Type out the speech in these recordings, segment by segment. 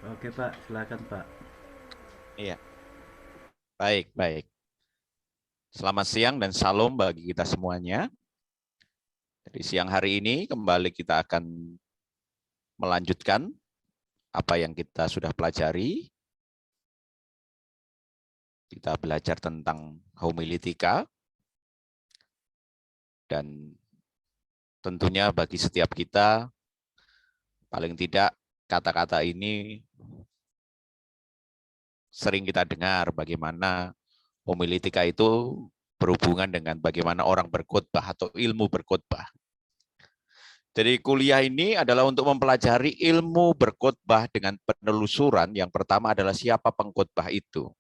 Oke Pak, silakan Pak. Iya, baik, baik. Selamat siang dan salam bagi kita semuanya. Jadi siang hari ini kembali kita akan melanjutkan apa yang kita sudah pelajari. Kita belajar tentang homiletika dan tentunya bagi setiap kita paling tidak kata-kata ini sering kita dengar bagaimana homiletika itu berhubungan dengan bagaimana orang berkhotbah atau ilmu berkhotbah. Jadi kuliah ini adalah untuk mempelajari ilmu berkhotbah dengan penelusuran. Yang pertama adalah siapa pengkhotbah itu.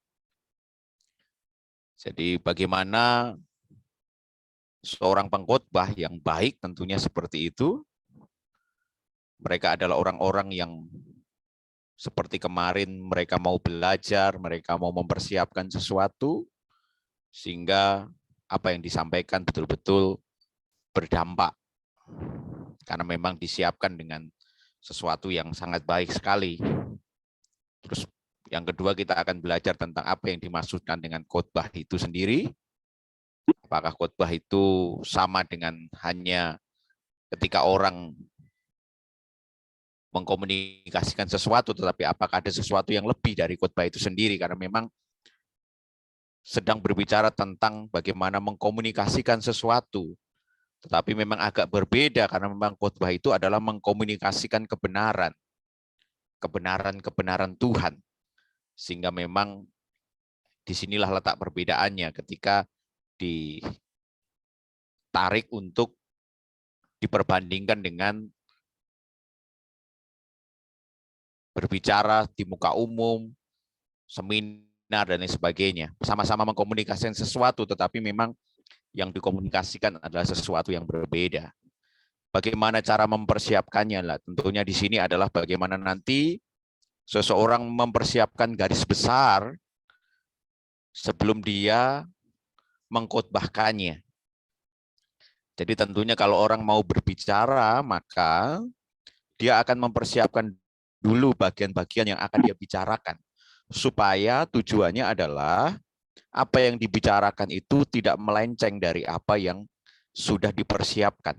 Jadi bagaimana seorang pengkhotbah yang baik tentunya seperti itu. Mereka adalah orang-orang yang seperti kemarin mereka mau belajar, mereka mau mempersiapkan sesuatu sehingga apa yang disampaikan betul-betul berdampak. Karena memang disiapkan dengan sesuatu yang sangat baik sekali. Terus yang kedua kita akan belajar tentang apa yang dimaksudkan dengan khotbah itu sendiri. Apakah khotbah itu sama dengan hanya ketika orang mengkomunikasikan sesuatu, tetapi apakah ada sesuatu yang lebih dari khotbah itu sendiri? Karena memang sedang berbicara tentang bagaimana mengkomunikasikan sesuatu, tetapi memang agak berbeda karena memang khotbah itu adalah mengkomunikasikan kebenaran, kebenaran Tuhan. Sehingga memang disinilah letak perbedaannya ketika ditarik untuk diperbandingkan dengan berbicara di muka umum, seminar, dan lain sebagainya. Sama-sama mengkomunikasikan sesuatu, tetapi memang yang dikomunikasikan adalah sesuatu yang berbeda. Bagaimana cara mempersiapkannya lah? Tentunya di sini adalah bagaimana nanti seseorang mempersiapkan garis besar sebelum dia mengkhotbahkannya. Jadi tentunya kalau orang mau berbicara, maka dia akan mempersiapkan dulu bagian-bagian yang akan dia bicarakan. Supaya tujuannya adalah apa yang dibicarakan itu tidak melenceng dari apa yang sudah dipersiapkan.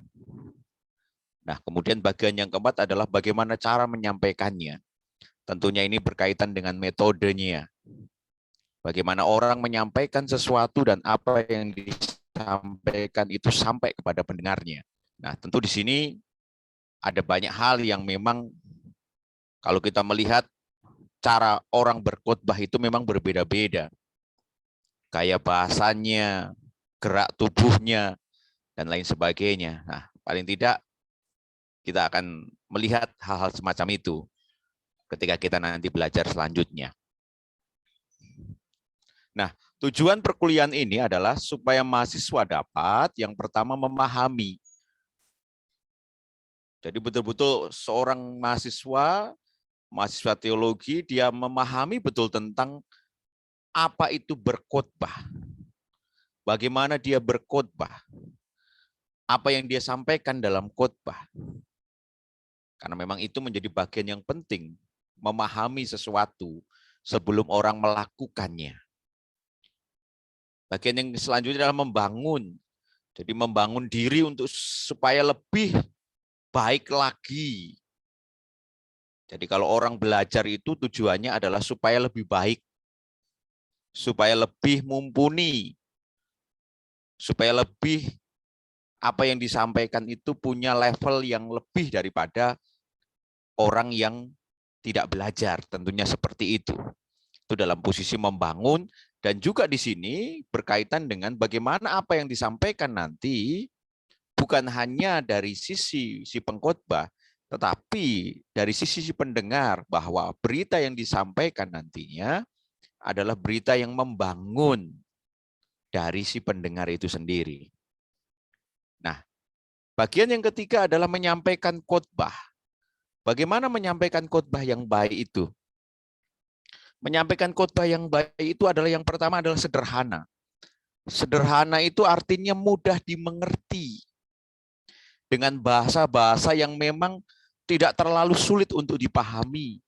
Nah, kemudian bagian yang keempat adalah bagaimana cara menyampaikannya. Tentunya ini berkaitan dengan metodenya. Bagaimana orang menyampaikan sesuatu dan apa yang disampaikan itu sampai kepada pendengarnya. Nah, tentu di sini ada banyak hal yang memang kalau kita melihat cara orang berkhotbah itu memang berbeda-beda. Kayak bahasanya, gerak tubuhnya, dan lain sebagainya. Nah, paling tidak kita akan melihat hal-hal semacam itu ketika kita nanti belajar selanjutnya. Nah, tujuan perkuliahan ini adalah supaya mahasiswa dapat yang pertama memahami. Jadi betul-betul seorang mahasiswa teologi, dia memahami betul tentang apa itu berkhotbah. Bagaimana dia berkhotbah. Apa yang dia sampaikan dalam khotbah. Karena memang itu menjadi bagian yang penting, memahami sesuatu sebelum orang melakukannya. Bagian yang selanjutnya adalah membangun. Jadi membangun diri untuk supaya lebih baik lagi. Jadi kalau orang belajar itu tujuannya adalah supaya lebih baik, supaya lebih mumpuni, supaya lebih apa yang disampaikan itu punya level yang lebih daripada orang yang tidak belajar. Tentunya seperti itu. Itu dalam posisi membangun dan juga di sini berkaitan dengan bagaimana apa yang disampaikan nanti bukan hanya dari sisi si pengkhotbah, tetapi dari sisi si pendengar bahwa berita yang disampaikan nantinya adalah berita yang membangun dari si pendengar itu sendiri. Nah, bagian yang ketiga adalah menyampaikan khotbah. Bagaimana menyampaikan khotbah yang baik itu? Menyampaikan khotbah yang baik itu adalah yang pertama adalah sederhana. Sederhana itu artinya mudah dimengerti dengan bahasa-bahasa yang memang tidak terlalu sulit untuk dipahami.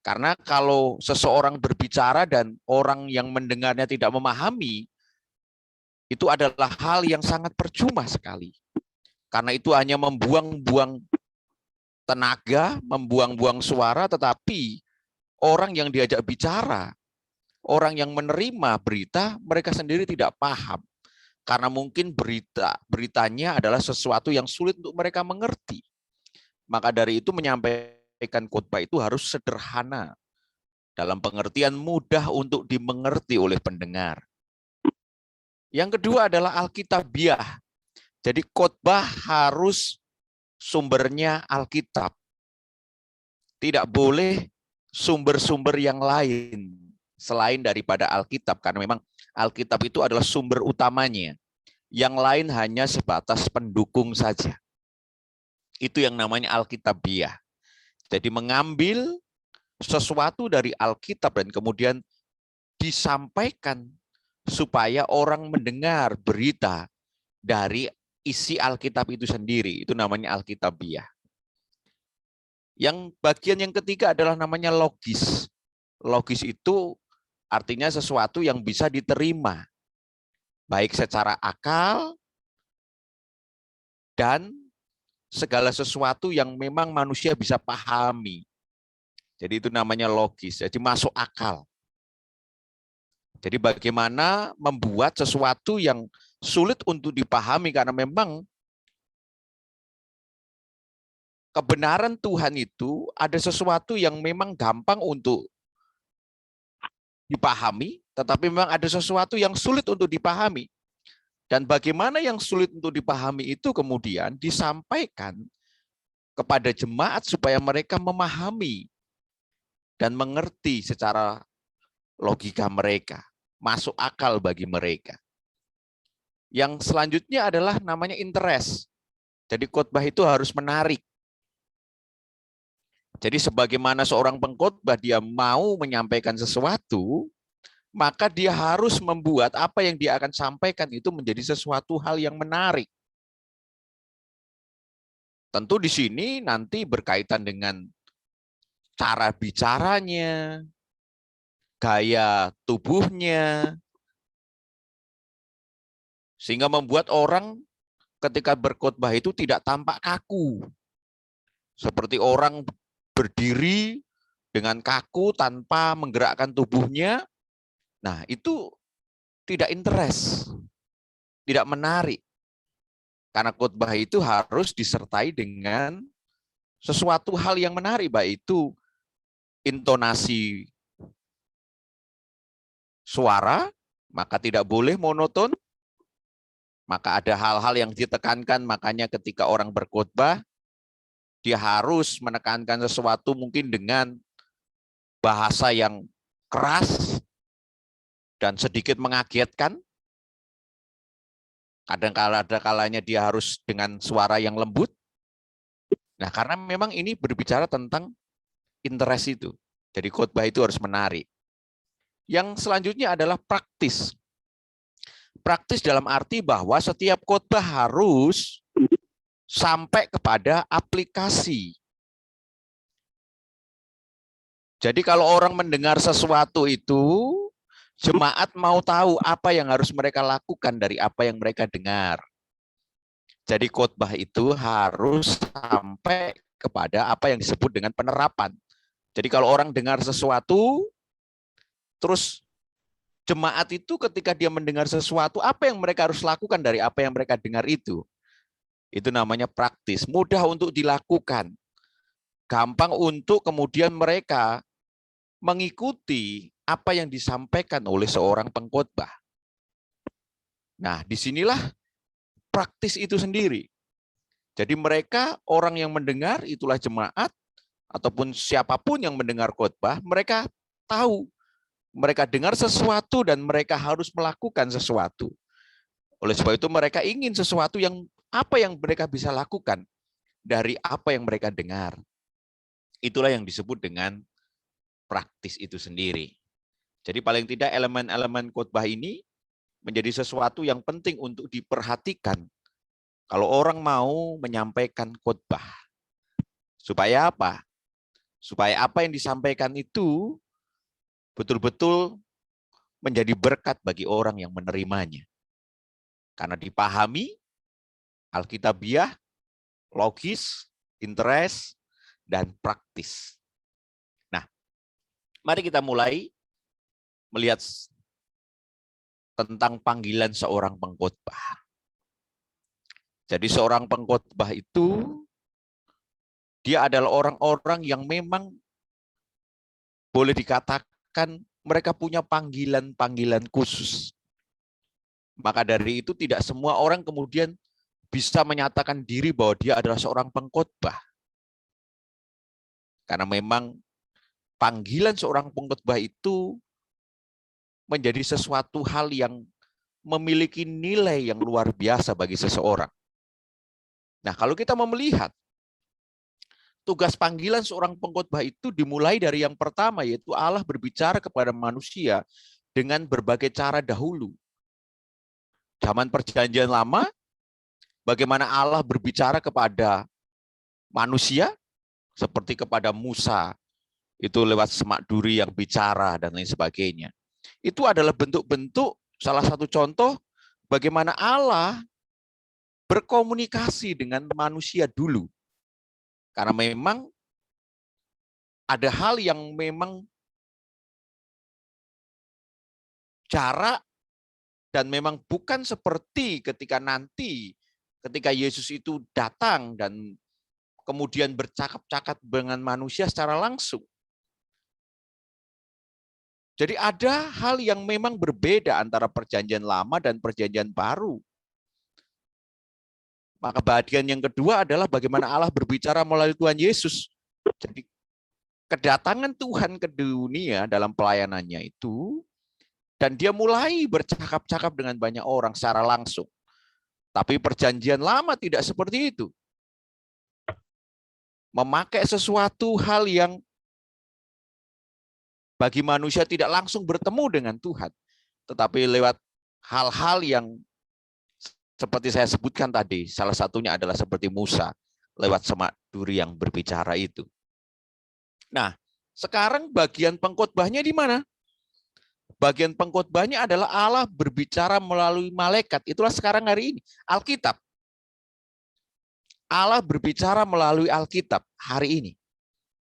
Karena kalau seseorang berbicara dan orang yang mendengarnya tidak memahami, itu adalah hal yang sangat percuma sekali. Karena itu hanya membuang-buang tenaga, membuang-buang suara, tetapi orang yang diajak bicara, orang yang menerima berita, mereka sendiri tidak paham. Karena mungkin beritanya adalah sesuatu yang sulit untuk mereka mengerti. Maka dari itu menyampaikan khotbah itu harus sederhana, dalam pengertian mudah untuk dimengerti oleh pendengar. Yang kedua adalah Alkitabiah. Jadi khotbah harus sumbernya Alkitab. Tidak boleh sumber-sumber yang lain selain daripada Alkitab, karena memang Alkitab itu adalah sumber utamanya. Yang lain hanya sebatas pendukung saja. Itu yang namanya Alkitabiah. Jadi mengambil sesuatu dari Alkitab dan kemudian disampaikan supaya orang mendengar berita dari isi Alkitab itu sendiri. Itu namanya Alkitabiah. Yang bagian yang ketiga adalah namanya logis. Logis itu artinya sesuatu yang bisa diterima, baik secara akal dan segala sesuatu yang memang manusia bisa pahami. Jadi itu namanya logis, jadi masuk akal. Jadi bagaimana membuat sesuatu yang sulit untuk dipahami karena memang kebenaran Tuhan itu ada sesuatu yang memang gampang untuk dipahami, tetapi memang ada sesuatu yang sulit untuk dipahami. Dan bagaimana yang sulit untuk dipahami itu kemudian disampaikan kepada jemaat supaya mereka memahami dan mengerti secara logika mereka, masuk akal bagi mereka. Yang selanjutnya adalah namanya interest. Jadi khotbah itu harus menarik. Jadi sebagaimana seorang pengkhotbah dia mau menyampaikan sesuatu, maka dia harus membuat apa yang dia akan sampaikan itu menjadi sesuatu hal yang menarik. Tentu di sini nanti berkaitan dengan cara bicaranya, gaya tubuhnya, sehingga membuat orang ketika berkhotbah itu tidak tampak kaku. Seperti orang berdiri dengan kaku tanpa menggerakkan tubuhnya, nah itu tidak interest, tidak menarik. Karena khotbah itu harus disertai dengan sesuatu hal yang menarik, baik itu intonasi suara, maka tidak boleh monoton, maka ada hal-hal yang ditekankan, makanya ketika orang berkhotbah, dia harus menekankan sesuatu mungkin dengan bahasa yang keras dan sedikit mengagetkan. Kadang-kala ada kalanya dia harus dengan suara yang lembut. Nah, karena memang ini berbicara tentang interest itu. Jadi khotbah itu harus menarik. Yang selanjutnya adalah praktis. Praktis dalam arti bahwa setiap khotbah harus sampai kepada aplikasi. Jadi kalau orang mendengar sesuatu itu, jemaat mau tahu apa yang harus mereka lakukan dari apa yang mereka dengar. Jadi khotbah itu harus sampai kepada apa yang disebut dengan penerapan. Jadi kalau orang dengar sesuatu, terus jemaat itu ketika dia mendengar sesuatu, apa yang mereka harus lakukan dari apa yang mereka dengar itu? Itu namanya praktis, mudah untuk dilakukan. Gampang untuk kemudian mereka mengikuti apa yang disampaikan oleh seorang pengkhotbah. Nah, disinilah praktis itu sendiri. Jadi mereka, orang yang mendengar, itulah jemaat, ataupun siapapun yang mendengar khotbah, mereka tahu, mereka dengar sesuatu dan mereka harus melakukan sesuatu. Oleh sebab itu mereka ingin sesuatu yang apa yang mereka bisa lakukan dari apa yang mereka dengar. Itulah yang disebut dengan praktis itu sendiri. Jadi paling tidak elemen-elemen khotbah ini menjadi sesuatu yang penting untuk diperhatikan kalau orang mau menyampaikan khotbah. Supaya apa? supaya apa yang disampaikan itu betul-betul menjadi berkat bagi orang yang menerimanya. Karena dipahami, alkitabiah, logis, interest, dan praktis. Nah, mari kita mulai melihat tentang panggilan seorang pengkhotbah. Jadi seorang pengkhotbah itu, dia adalah orang-orang yang memang boleh dikatakan mereka punya panggilan-panggilan khusus. Maka dari itu tidak semua orang kemudian bisa menyatakan diri bahwa dia adalah seorang pengkhotbah. Karena memang panggilan seorang pengkhotbah itu menjadi sesuatu hal yang memiliki nilai yang luar biasa bagi seseorang. Nah, kalau kita mau melihat tugas panggilan seorang pengkhotbah itu dimulai dari yang pertama, yaitu Allah berbicara kepada manusia dengan berbagai cara dahulu. Zaman Perjanjian Lama, bagaimana Allah berbicara kepada manusia, seperti kepada Musa, itu lewat semak duri yang bicara dan lain sebagainya. Itu adalah bentuk-bentuk, salah satu contoh bagaimana Allah berkomunikasi dengan manusia dulu. Karena memang ada hal yang memang jarak dan memang bukan seperti ketika Yesus itu datang dan kemudian bercakap-cakap dengan manusia secara langsung. Jadi ada hal yang memang berbeda antara Perjanjian Lama dan Perjanjian Baru. Maka bagian yang kedua adalah bagaimana Allah berbicara melalui Tuhan Yesus. Jadi kedatangan Tuhan ke dunia dalam pelayanannya itu, dan dia mulai bercakap-cakap dengan banyak orang secara langsung. Tapi Perjanjian Lama tidak seperti itu. Memakai sesuatu hal yang bagi manusia tidak langsung bertemu dengan Tuhan. Tetapi lewat hal-hal yang seperti saya sebutkan tadi, salah satunya adalah seperti Musa, lewat semak duri yang berbicara itu. Nah, sekarang bagian pengkhotbahnya di mana? Bagian pengkhotbahnya adalah Allah berbicara melalui malaikat. Itulah sekarang hari ini, Alkitab. Allah berbicara melalui Alkitab hari ini.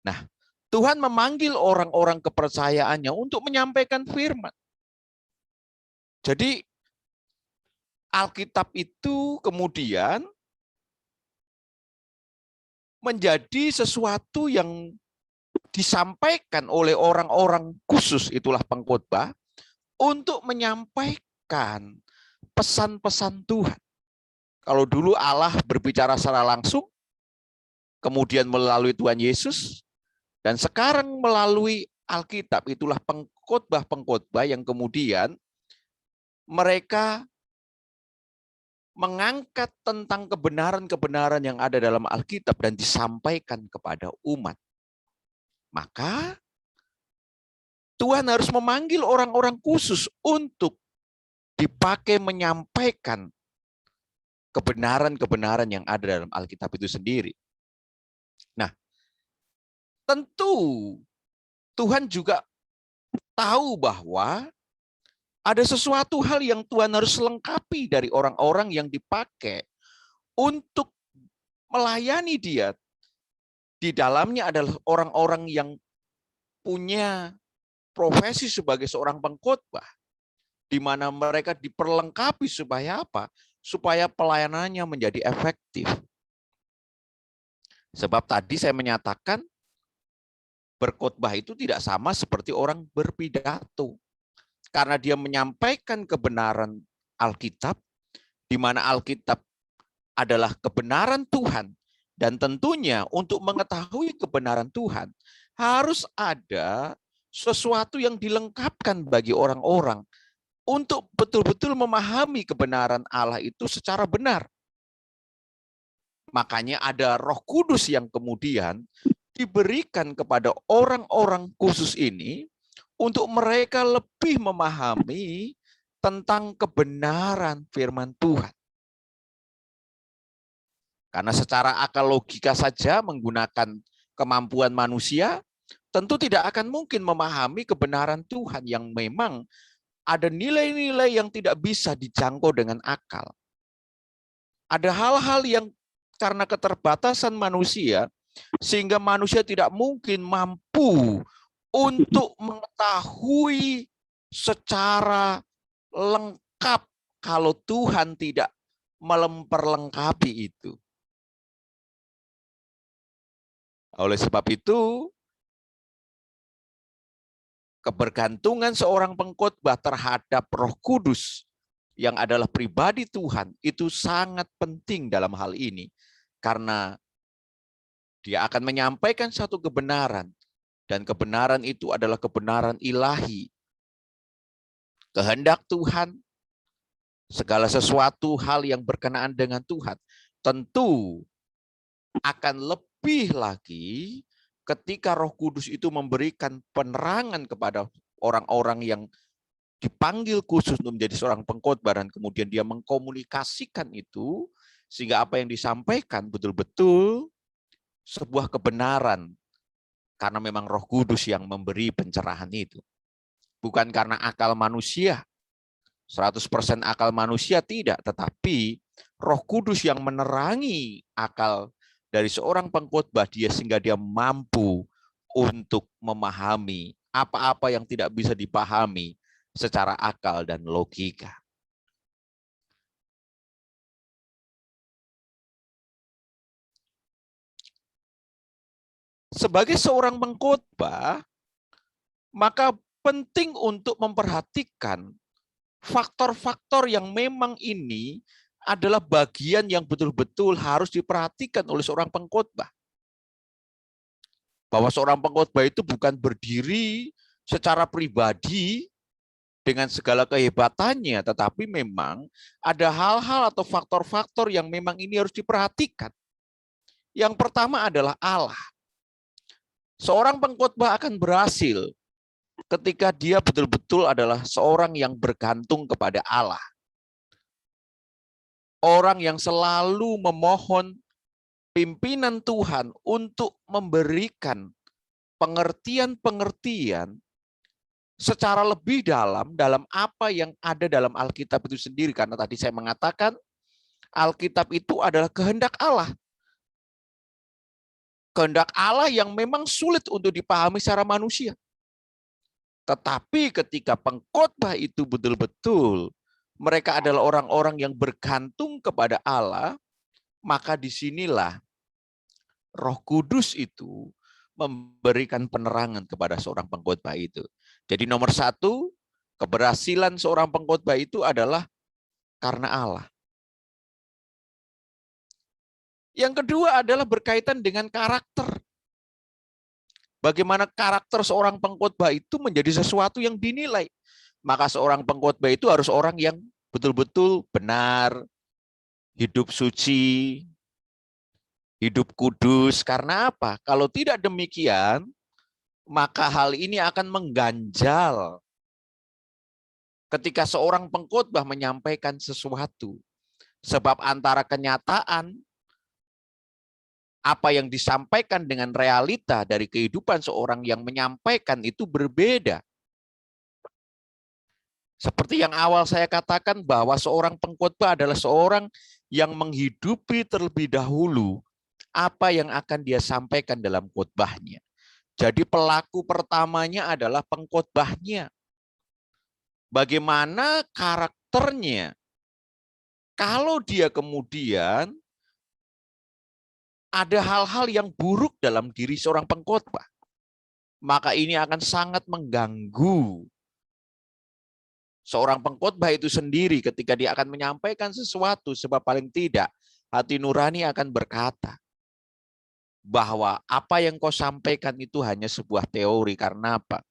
Nah, Tuhan memanggil orang-orang kepercayaannya untuk menyampaikan firman. Jadi, Alkitab itu kemudian menjadi sesuatu yang disampaikan oleh orang-orang khusus, itulah pengkhotbah, untuk menyampaikan pesan-pesan Tuhan. Kalau dulu Allah berbicara secara langsung, kemudian melalui Tuhan Yesus, dan sekarang melalui Alkitab, itulah pengkhotbah-pengkhotbah yang kemudian mereka mengangkat tentang kebenaran-kebenaran yang ada dalam Alkitab dan disampaikan kepada umat. Maka Tuhan harus memanggil orang-orang khusus untuk dipakai menyampaikan kebenaran-kebenaran yang ada dalam Alkitab itu sendiri. Nah, tentu Tuhan juga tahu bahwa ada sesuatu hal yang Tuhan harus lengkapi dari orang-orang yang dipakai untuk melayani Dia. Di dalamnya adalah orang-orang yang punya profesi sebagai seorang pengkhotbah, di mana mereka diperlengkapi supaya apa? Supaya pelayanannya menjadi efektif. Sebab tadi saya menyatakan berkhotbah itu tidak sama seperti orang berpidato. Karena dia menyampaikan kebenaran Alkitab, di mana Alkitab adalah kebenaran Tuhan. Dan tentunya untuk mengetahui kebenaran Tuhan, harus ada sesuatu yang dilengkapkan bagi orang-orang untuk betul-betul memahami kebenaran Allah itu secara benar. Makanya ada Roh Kudus yang kemudian diberikan kepada orang-orang khusus ini untuk mereka lebih memahami tentang kebenaran firman Tuhan. Karena secara akal logika saja menggunakan kemampuan manusia, tentu tidak akan mungkin memahami kebenaran Tuhan yang memang ada nilai-nilai yang tidak bisa dijangkau dengan akal. Ada hal-hal yang karena keterbatasan manusia, sehingga manusia tidak mungkin mampu untuk mengetahui secara lengkap kalau Tuhan tidak memperlengkapi itu. Oleh sebab itu, kebergantungan seorang pengkhotbah terhadap Roh Kudus yang adalah pribadi Tuhan itu sangat penting dalam hal ini, karena dia akan menyampaikan satu kebenaran, dan kebenaran itu adalah kebenaran ilahi, kehendak Tuhan, segala sesuatu hal yang berkenaan dengan Tuhan. Tentu akan lebih lagi ketika Roh Kudus itu memberikan penerangan kepada orang-orang yang dipanggil khusus untuk menjadi seorang pengkhotbah, dan kemudian dia mengkomunikasikan itu sehingga apa yang disampaikan betul-betul sebuah kebenaran, karena memang Roh Kudus yang memberi pencerahan itu. Bukan karena akal manusia, 100% akal manusia tidak, tetapi Roh Kudus yang menerangi akal dari seorang pengkhotbah dia, sehingga dia mampu untuk memahami apa-apa yang tidak bisa dipahami secara akal dan logika. Sebagai seorang pengkhotbah, maka penting untuk memperhatikan faktor-faktor yang memang ini adalah bagian yang betul-betul harus diperhatikan oleh seorang pengkhotbah. Bahwa seorang pengkhotbah itu bukan berdiri secara pribadi dengan segala kehebatannya, tetapi memang ada hal-hal atau faktor-faktor yang memang ini harus diperhatikan. Yang pertama adalah Allah. Seorang pengkhotbah akan berhasil ketika dia betul-betul adalah seorang yang bergantung kepada Allah. Orang yang selalu memohon pimpinan Tuhan untuk memberikan pengertian-pengertian secara lebih dalam apa yang ada dalam Alkitab itu sendiri. Karena tadi saya mengatakan Alkitab itu adalah kehendak Allah. Kehendak Allah yang memang sulit untuk dipahami secara manusia. Tetapi ketika pengkhotbah itu betul-betul mereka adalah orang-orang yang bergantung kepada Allah, maka disinilah Roh Kudus itu memberikan penerangan kepada seorang pengkhotbah itu. Jadi nomor satu, keberhasilan seorang pengkhotbah itu adalah karena Allah. Yang kedua adalah berkaitan dengan karakter. Bagaimana karakter seorang pengkhotbah itu menjadi sesuatu yang dinilai. Maka seorang pengkhotbah itu harus orang yang betul-betul benar, hidup suci, hidup kudus. Karena apa? Kalau tidak demikian, maka hal ini akan mengganjal ketika seorang pengkhotbah menyampaikan sesuatu. Sebab antara kenyataan apa yang disampaikan dengan realita dari kehidupan seorang yang menyampaikan itu berbeda. Seperti yang awal saya katakan bahwa seorang pengkhotbah adalah seorang yang menghidupi terlebih dahulu apa yang akan dia sampaikan dalam khotbahnya. Jadi pelaku pertamanya adalah pengkhotbahnya. Bagaimana karakternya? Kalau dia kemudian ada hal-hal yang buruk dalam diri seorang pengkhotbah, maka ini akan sangat mengganggu seorang pengkhotbah itu sendiri ketika dia akan menyampaikan sesuatu, sebab paling tidak hati nurani akan berkata bahwa apa yang kau sampaikan itu hanya sebuah teori. Karena apa?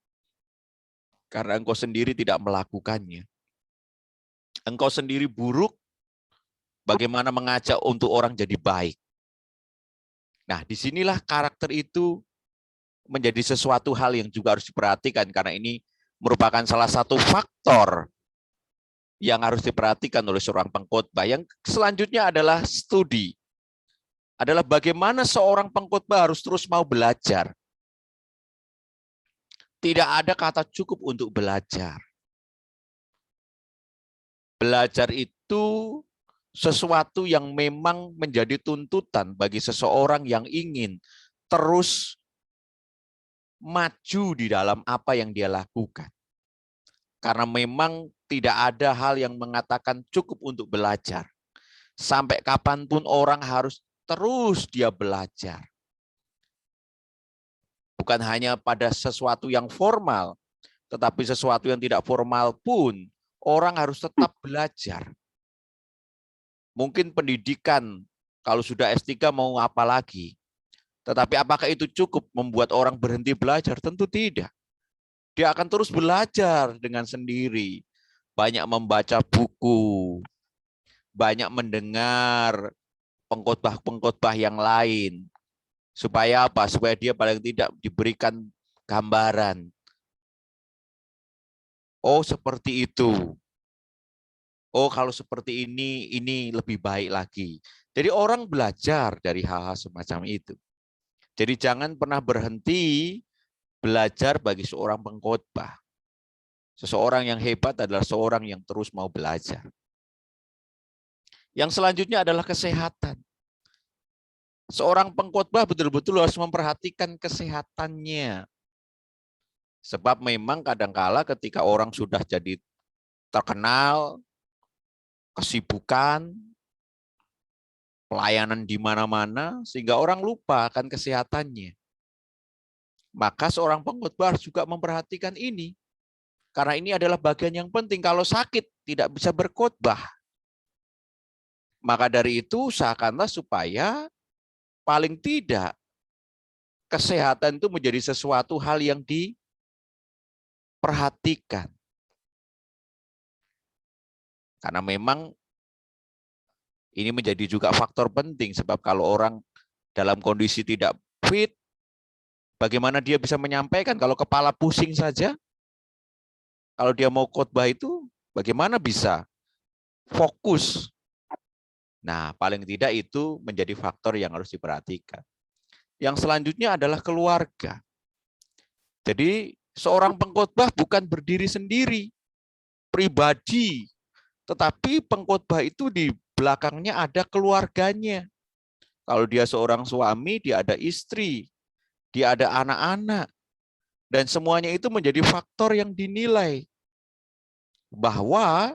Karena engkau sendiri tidak melakukannya. Engkau sendiri buruk, bagaimana mengajak untuk orang jadi baik. Nah, disinilah karakter itu menjadi sesuatu hal yang juga harus diperhatikan, karena ini merupakan salah satu faktor yang harus diperhatikan oleh seorang pengkhotbah. Yang selanjutnya adalah studi adalah bagaimana seorang pengkhotbah harus terus mau belajar. Tidak ada kata cukup untuk belajar. Belajar itu sesuatu yang memang menjadi tuntutan bagi seseorang yang ingin terus maju di dalam apa yang dia lakukan. Karena memang tidak ada hal yang mengatakan cukup untuk belajar. Sampai kapanpun orang harus terus dia belajar. Bukan hanya pada sesuatu yang formal, tetapi sesuatu yang tidak formal pun orang harus tetap belajar. Mungkin pendidikan, kalau sudah S3 mau apa lagi? Tetapi apakah itu cukup membuat orang berhenti belajar? Tentu tidak. Dia akan terus belajar dengan sendiri. Banyak membaca buku, banyak mendengar pengkhotbah-pengkhotbah yang lain. Supaya apa? Supaya dia paling tidak diberikan gambaran. Oh, seperti itu. Oh, kalau seperti ini lebih baik lagi. Jadi orang belajar dari hal-hal semacam itu. Jadi jangan pernah berhenti belajar bagi seorang pengkhotbah. Seseorang yang hebat adalah seorang yang terus mau belajar. Yang selanjutnya adalah kesehatan. Seorang pengkhotbah betul-betul harus memperhatikan kesehatannya. Sebab memang kadangkala ketika orang sudah jadi terkenal, kesibukan, pelayanan di mana-mana, sehingga orang lupa akan kesehatannya. Maka seorang pengkhotbah juga memperhatikan ini. Karena ini adalah bagian yang penting. Kalau sakit, tidak bisa berkhotbah. Maka dari itu, usahakanlah supaya paling tidak kesehatan itu menjadi sesuatu hal yang diperhatikan. Karena memang ini menjadi juga faktor penting. Sebab kalau orang dalam kondisi tidak fit, bagaimana dia bisa menyampaikan? Kalau kepala pusing saja, kalau dia mau khotbah itu, bagaimana bisa fokus? Nah, paling tidak itu menjadi faktor yang harus diperhatikan. Yang selanjutnya adalah keluarga. Jadi, seorang pengkhotbah bukan berdiri sendiri, pribadi, tetapi pengkhotbah itu di belakangnya ada keluarganya. Kalau dia seorang suami, dia ada istri, dia ada anak-anak, dan semuanya itu menjadi faktor yang dinilai bahwa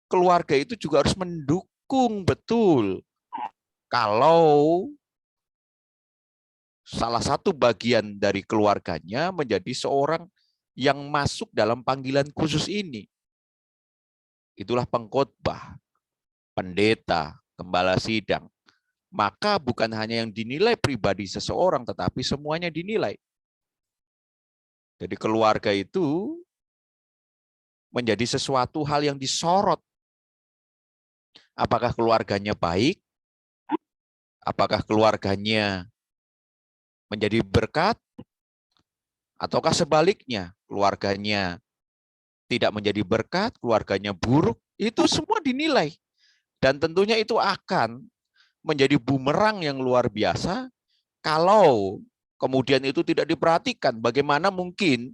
keluarga itu juga harus mendukung betul. Kalau salah satu bagian dari keluarganya menjadi seorang yang masuk dalam panggilan khusus ini. Itulah pengkhotbah, pendeta, gembala sidang. Maka bukan hanya yang dinilai pribadi seseorang, tetapi semuanya dinilai. Jadi keluarga itu menjadi sesuatu hal yang disorot. Apakah keluarganya baik? Apakah keluarganya menjadi berkat? Ataukah sebaliknya, keluarganya tidak menjadi berkat, keluarganya buruk? Itu semua dinilai. Dan tentunya itu akan menjadi bumerang yang luar biasa kalau kemudian itu tidak diperhatikan. Bagaimana mungkin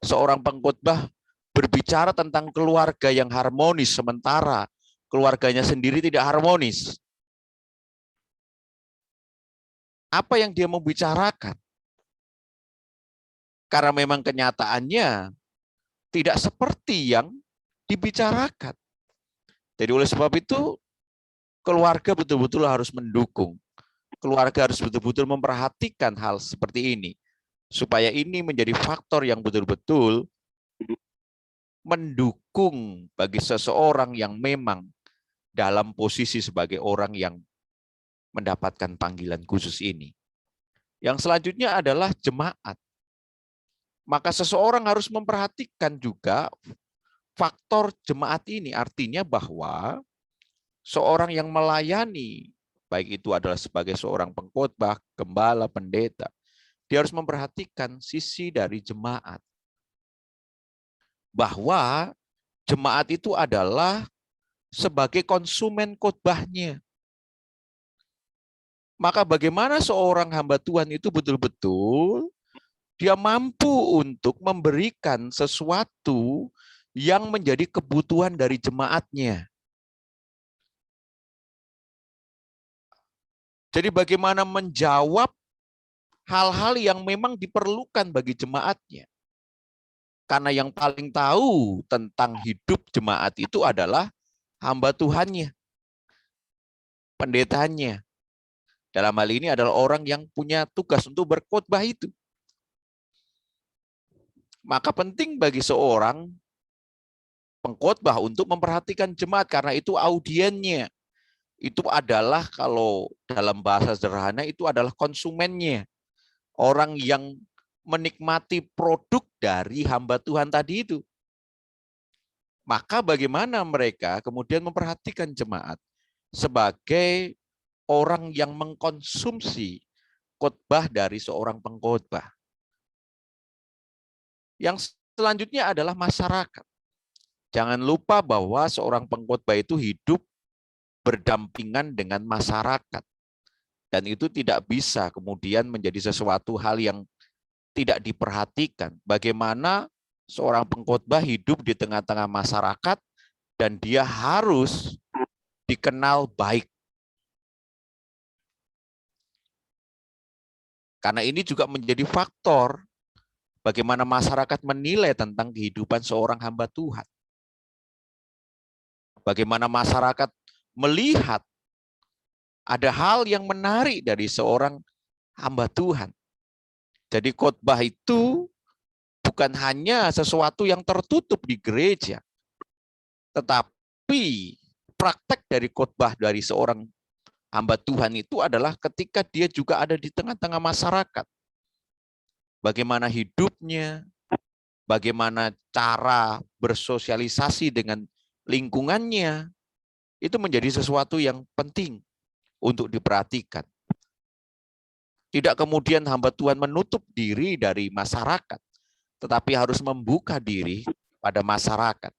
seorang pengkhotbah berbicara tentang keluarga yang harmonis sementara keluarganya sendiri tidak harmonis? Apa yang dia mau bicarakan? Karena memang kenyataannya tidak seperti yang dibicarakan. Jadi oleh sebab itu keluarga betul-betul harus mendukung. Keluarga harus betul-betul memperhatikan hal seperti ini. Supaya ini menjadi faktor yang betul-betul mendukung bagi seseorang yang memang dalam posisi sebagai orang yang mendapatkan panggilan khusus ini. Yang selanjutnya adalah jemaat. Maka seseorang harus memperhatikan juga faktor jemaat ini. Artinya bahwa seorang yang melayani, baik itu adalah sebagai seorang pengkhotbah, gembala, pendeta, dia harus memperhatikan sisi dari jemaat. Bahwa jemaat itu adalah sebagai konsumen khotbahnya. Maka bagaimana seorang hamba Tuhan itu betul-betul dia mampu untuk memberikan sesuatu yang menjadi kebutuhan dari jemaatnya. Jadi bagaimana menjawab hal-hal yang memang diperlukan bagi jemaatnya. Karena yang paling tahu tentang hidup jemaat itu adalah hamba Tuhannya, pendetanya. Dalam hal ini adalah orang yang punya tugas untuk berkhotbah itu. Maka penting bagi seorang pengkhotbah untuk memperhatikan jemaat karena itu audiennya. Itu adalah kalau dalam bahasa sederhana itu adalah konsumennya. Orang yang menikmati produk dari hamba Tuhan tadi itu. Maka bagaimana mereka kemudian memperhatikan jemaat sebagai orang yang mengkonsumsi khotbah dari seorang pengkhotbah. Yang selanjutnya adalah masyarakat. Jangan lupa bahwa seorang pengkhotbah itu hidup berdampingan dengan masyarakat. Dan itu tidak bisa kemudian menjadi sesuatu hal yang tidak diperhatikan. Bagaimana seorang pengkhotbah hidup di tengah-tengah masyarakat dan dia harus dikenal baik. Karena ini juga menjadi faktor bagaimana masyarakat menilai tentang kehidupan seorang hamba Tuhan. Bagaimana masyarakat melihat ada hal yang menarik dari seorang hamba Tuhan. Jadi khotbah itu bukan hanya sesuatu yang tertutup di gereja, tetapi praktek dari khotbah dari seorang hamba Tuhan itu adalah ketika dia juga ada di tengah-tengah masyarakat. Bagaimana hidupnya, bagaimana cara bersosialisasi dengan lingkungannya, itu menjadi sesuatu yang penting untuk diperhatikan. Tidak kemudian hamba Tuhan menutup diri dari masyarakat, tetapi harus membuka diri pada masyarakat.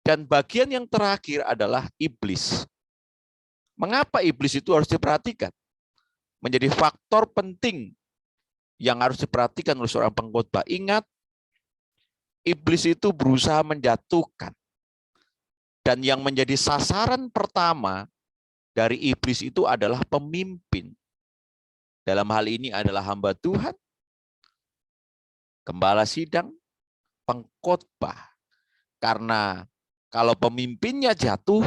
Dan bagian yang terakhir adalah iblis. Mengapa iblis itu harus diperhatikan? Menjadi faktor penting yang harus diperhatikan oleh seorang pengkhotbah. Ingat, iblis itu berusaha menjatuhkan. Dan yang menjadi sasaran pertama dari iblis itu adalah pemimpin. Dalam hal ini adalah hamba Tuhan, gembala sidang, pengkhotbah. Karena kalau pemimpinnya jatuh,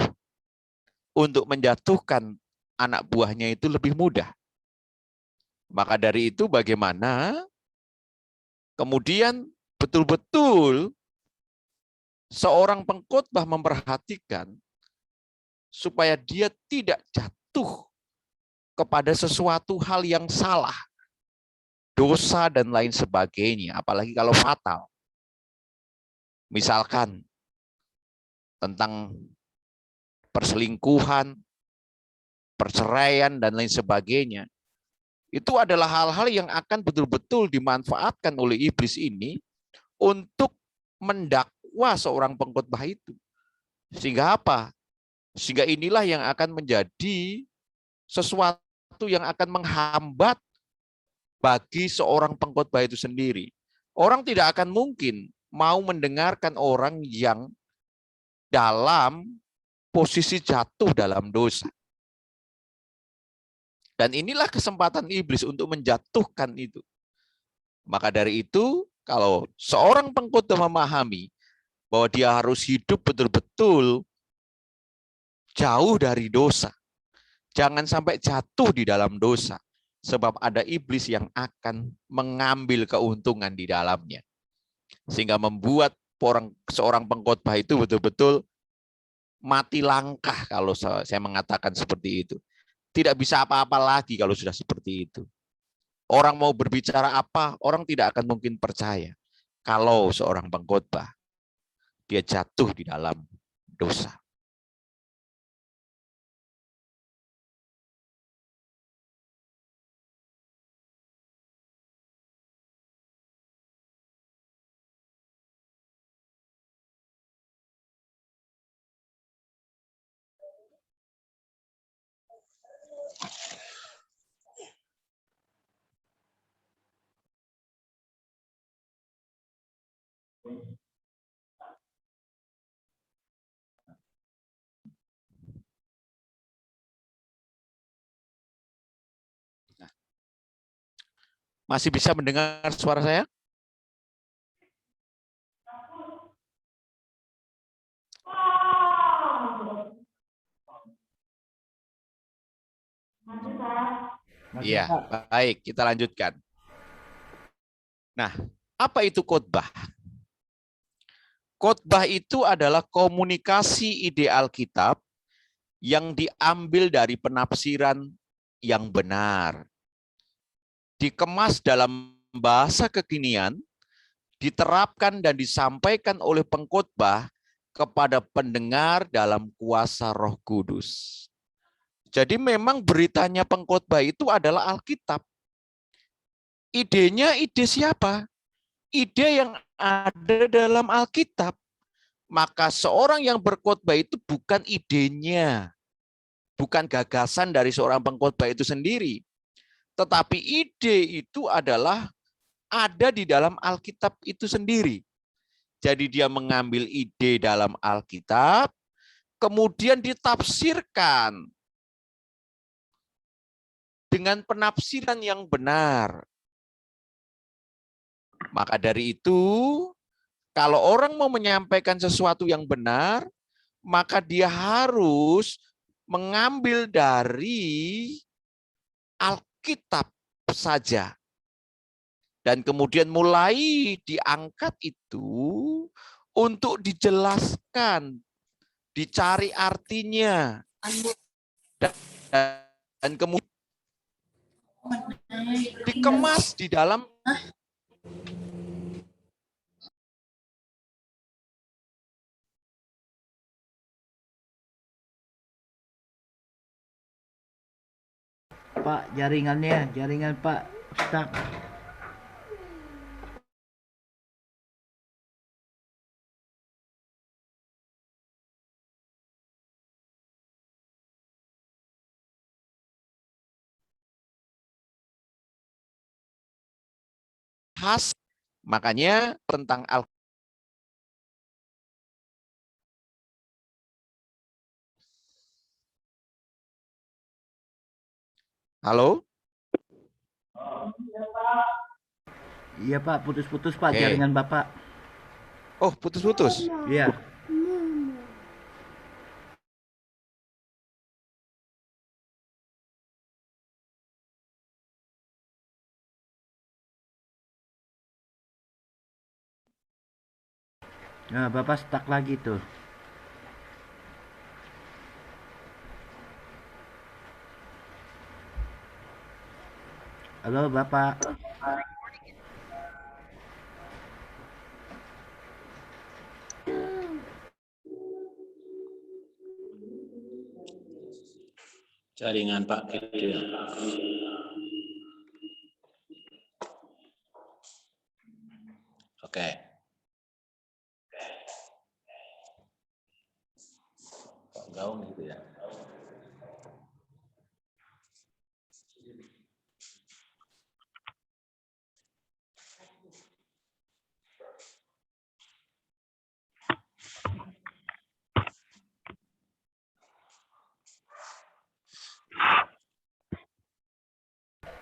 untuk menjatuhkan anak buahnya itu lebih mudah. Maka dari itu bagaimana kemudian betul-betul seorang pengkhotbah memperhatikan supaya dia tidak jatuh kepada sesuatu hal yang salah, dosa dan lain sebagainya, apalagi kalau fatal. Misalkan tentang perselingkuhan, perceraian dan lain sebagainya. Itu adalah hal-hal yang akan betul-betul dimanfaatkan oleh iblis ini untuk mendakwa seorang pengkhotbah itu. Sehingga apa? Sehingga inilah yang akan menjadi sesuatu yang akan menghambat bagi seorang pengkhotbah itu sendiri. Orang tidak akan mungkin mau mendengarkan orang yang dalam posisi jatuh dalam dosa. Dan inilah kesempatan iblis untuk menjatuhkan itu. Maka dari itu, kalau seorang pengkhotbah memahami bahwa dia harus hidup betul-betul jauh dari dosa, jangan sampai jatuh di dalam dosa, sebab ada iblis yang akan mengambil keuntungan di dalamnya. Sehingga membuat seorang pengkhotbah itu betul-betul mati langkah kalau saya mengatakan seperti itu. Tidak bisa apa-apa lagi kalau sudah seperti itu. Orang mau berbicara apa, orang tidak akan mungkin percaya. Kalau seorang pengkhotbah, dia jatuh di dalam dosa. Masih bisa mendengar suara saya? Iya, baik, kita lanjutkan. Nah, apa itu khotbah? Khotbah itu adalah komunikasi ide Alkitab yang diambil dari penafsiran yang benar, dikemas dalam bahasa kekinian, diterapkan dan disampaikan oleh pengkhotbah kepada pendengar dalam kuasa Roh Kudus. Jadi memang beritanya pengkhotbah itu adalah Alkitab. Idenya ide siapa? Ide yang ada dalam Alkitab. Maka seorang yang berkhotbah itu bukan idenya, bukan gagasan dari seorang pengkhotbah itu sendiri, tetapi ide itu adalah ada di dalam Alkitab itu sendiri. Jadi dia mengambil ide dalam Alkitab, kemudian ditafsirkan dengan penafsiran yang benar. Maka dari itu, kalau orang mau menyampaikan sesuatu yang benar, maka dia harus mengambil dari Alkitab saja. Dan kemudian mulai diangkat itu untuk dijelaskan, dicari artinya. Dan kemudian dikemas di dalam Pak, jaringan Pak stuck. khas. Makanya tentang Halo? Iya Pak, putus-putus Pak Oke. jaringan Bapak. Oh, putus-putus. Iya. Nah, Bapak stuck lagi tuh. Halo Bapak. Jaringan Pak Gideon. Oke. Kok gaung gitu ya?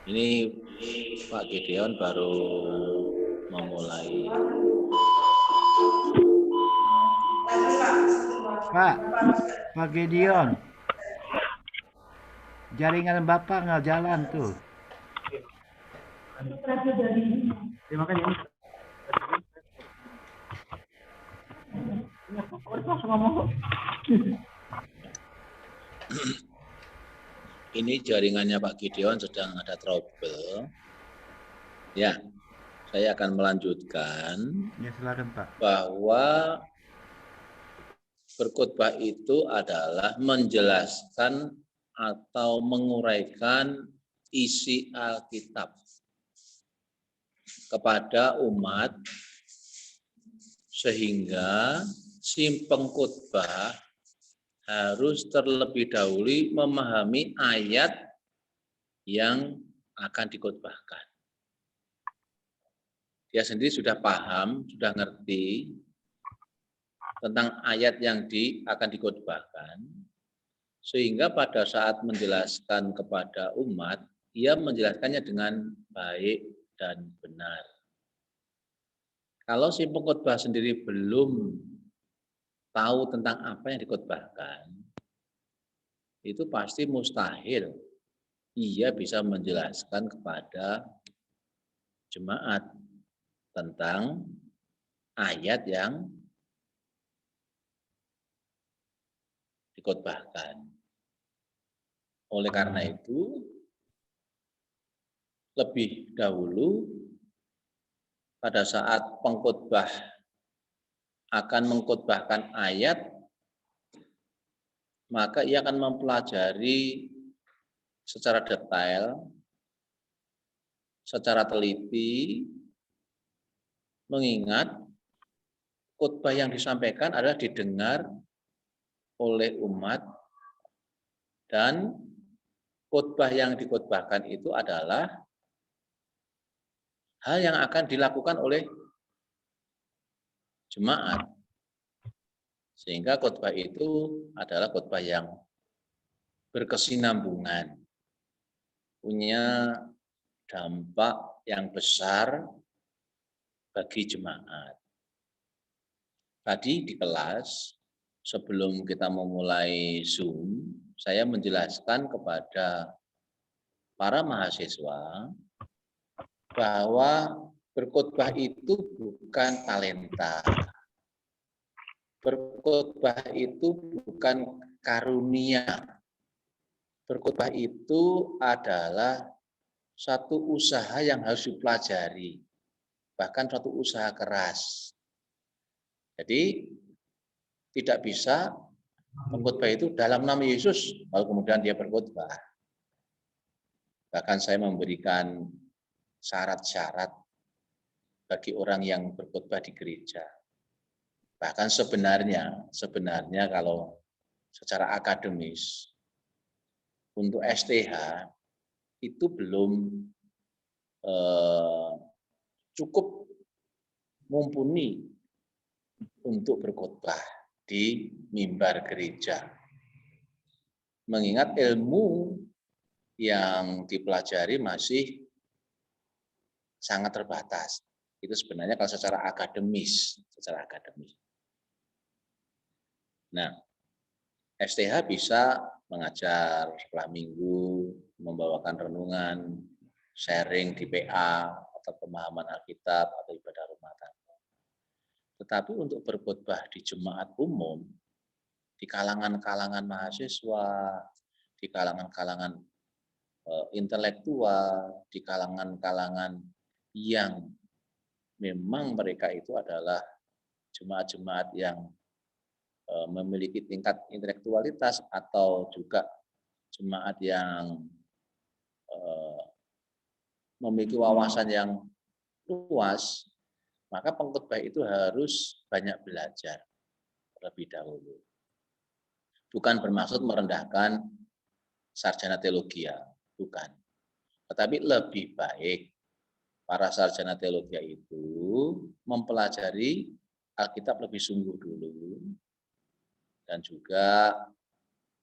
Ini Pak Gideon baru memulai. Pak Gideon. Jaringan Bapak nggak jalan tuh. Terima kasih. Ini jaringannya Pak Gideon sedang ada trouble. Ya, saya akan melanjutkan. Ya silakan Pak. Bahwa berkhotbah itu adalah menjelaskan atau menguraikan isi Alkitab kepada umat sehingga si pengkhotbah harus terlebih dahulu memahami ayat yang akan dikhotbahkan. dia sendiri sudah paham, sudah ngerti tentang ayat yang akan dikhotbahkan, sehingga pada saat menjelaskan kepada umat, ia menjelaskannya dengan baik dan benar. Kalau si pengkhotbah sendiri belum tahu tentang apa yang dikhotbahkan, itu pasti mustahil ia bisa menjelaskan kepada jemaat tentang ayat yang dikhotbahkan. Oleh karena itu, lebih dahulu pada saat pengkhotbah akan mengkhotbahkan ayat, maka ia akan mempelajari secara detail, secara teliti, mengingat khotbah yang disampaikan adalah didengar oleh umat, dan khotbah yang dikhotbahkan itu adalah hal yang akan dilakukan oleh jemaat. Sehingga khotbah itu adalah khotbah yang berkesinambungan, punya dampak yang besar bagi jemaat. Tadi di kelas, sebelum kita memulai Zoom, saya menjelaskan kepada para mahasiswa bahwa berkhotbah itu bukan talenta. Berkhotbah itu bukan karunia. Berkhotbah itu adalah satu usaha yang harus dipelajari, bahkan suatu usaha keras. Jadi tidak bisa pengkhotbah itu dalam nama Yesus, lalu kemudian dia berkhotbah. Bahkan saya memberikan syarat-syarat bagi orang yang berkhotbah di gereja. Bahkan sebenarnya kalau secara akademis untuk STH itu belum cukup mumpuni untuk berkhotbah di mimbar gereja. Mengingat ilmu yang dipelajari masih sangat terbatas. Itu sebenarnya kalau secara akademis. Nah, STH bisa mengajar sekolah minggu, membawakan renungan, sharing di PA, atau pemahaman Alkitab, atau ibadah rumah tangga. Tetapi untuk berkhotbah di jemaat umum, di kalangan-kalangan mahasiswa, di kalangan-kalangan intelektual, di kalangan-kalangan yang memang mereka itu adalah jemaat-jemaat yang memiliki tingkat intelektualitas atau juga jemaat yang memiliki wawasan yang luas, maka pengkhotbah itu harus banyak belajar terlebih dahulu. Bukan bermaksud merendahkan sarjana teologi, bukan. Tetapi lebih baik para sarjana teologi itu mempelajari Alkitab lebih sungguh dulu, dan juga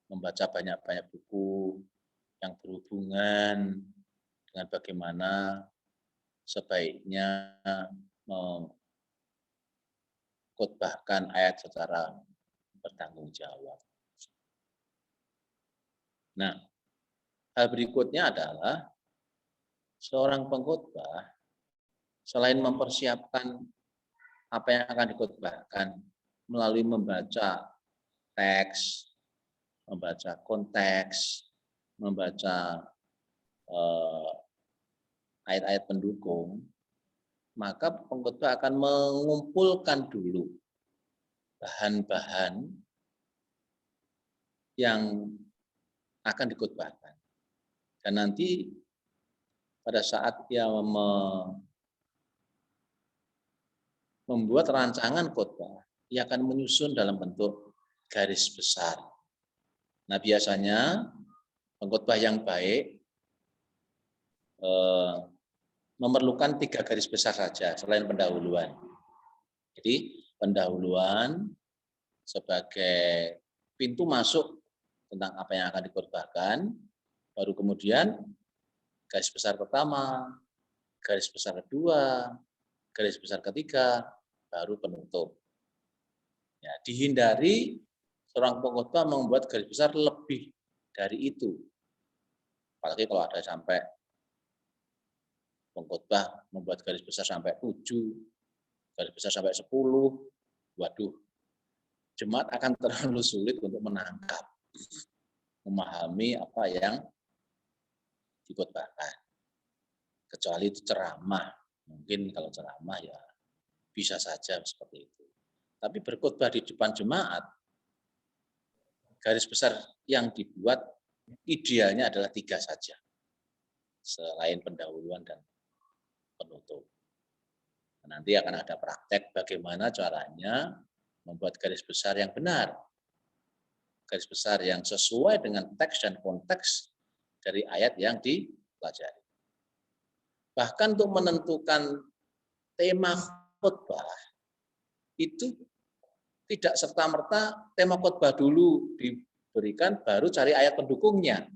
membaca banyak-banyak buku yang berhubungan dengan bagaimana sebaiknya mengkhotbahkan ayat secara bertanggung jawab. Nah, hal berikutnya adalah seorang pengkhotbah selain mempersiapkan apa yang akan dikhotbahkan melalui membaca teks, membaca konteks, membaca ayat-ayat pendukung, maka pengkhotbah akan mengumpulkan dulu bahan-bahan yang akan dikhotbahkan. Dan nanti pada saat ia membuat rancangan khotbah, ia akan menyusun dalam bentuk garis besar. Nah, biasanya pengkhotbah yang baik memerlukan 3 garis besar saja selain pendahuluan. Jadi pendahuluan sebagai pintu masuk tentang apa yang akan dikhotbahkan, baru kemudian garis besar pertama, garis besar kedua, garis besar ketiga, baru penutup. Ya, dihindari seorang pengkhotbah membuat garis besar lebih dari itu. Apalagi kalau ada sampai pengkhotbah membuat garis besar sampai 7, garis besar sampai 10, waduh, jemaat akan terlalu sulit untuk menangkap, memahami apa yang dikhotbahkan. Kecuali itu ceramah, mungkin kalau ceramah ya bisa saja seperti itu. Tapi berkhotbah di depan jemaat, garis besar yang dibuat idealnya adalah 3 saja, selain pendahuluan dan penutup. Nanti akan ada praktek bagaimana caranya membuat garis besar yang benar, garis besar yang sesuai dengan teks dan konteks dari ayat yang dipelajari. Bahkan untuk menentukan tema khotbah itu tidak serta-merta tema khotbah dulu diberikan, baru cari ayat pendukungnya.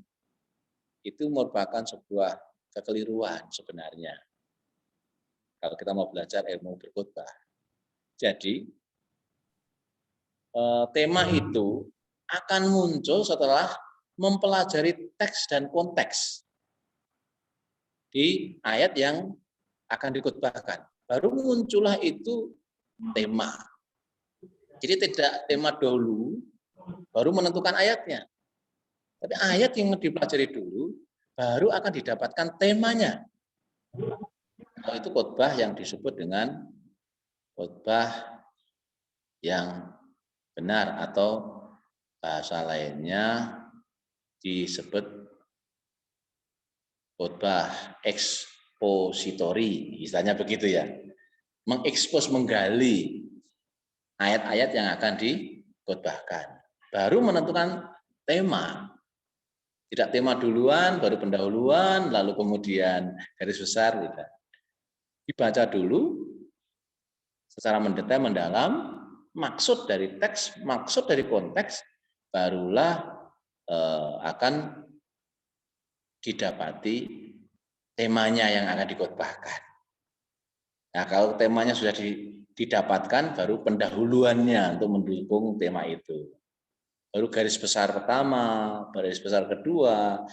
Itu merupakan sebuah kekeliruan sebenarnya. Kalau kita mau belajar ilmu berkhotbah. Jadi, tema itu akan muncul setelah mempelajari teks dan konteks di ayat yang akan dikhotbahkan. Baru muncullah itu tema. Jadi tidak tema dulu, baru menentukan ayatnya. Tapi ayat yang dipelajari dulu, baru akan didapatkan temanya. Itu khotbah yang disebut dengan khotbah yang benar, atau bahasa lainnya disebut khotbah ekspositori, istilahnya begitu ya. Mengekspos, menggali ayat-ayat yang akan dikhotbahkan. Baru menentukan tema. Tidak tema duluan, baru pendahuluan, lalu kemudian garis besar, tidak. Dibaca dulu secara mendetail, mendalam, maksud dari teks, maksud dari konteks, barulah akan didapati temanya yang akan dikhotbahkan. Nah, kalau temanya sudah didapatkan, baru pendahuluannya untuk mendukung tema itu. Baru garis besar pertama, garis besar kedua,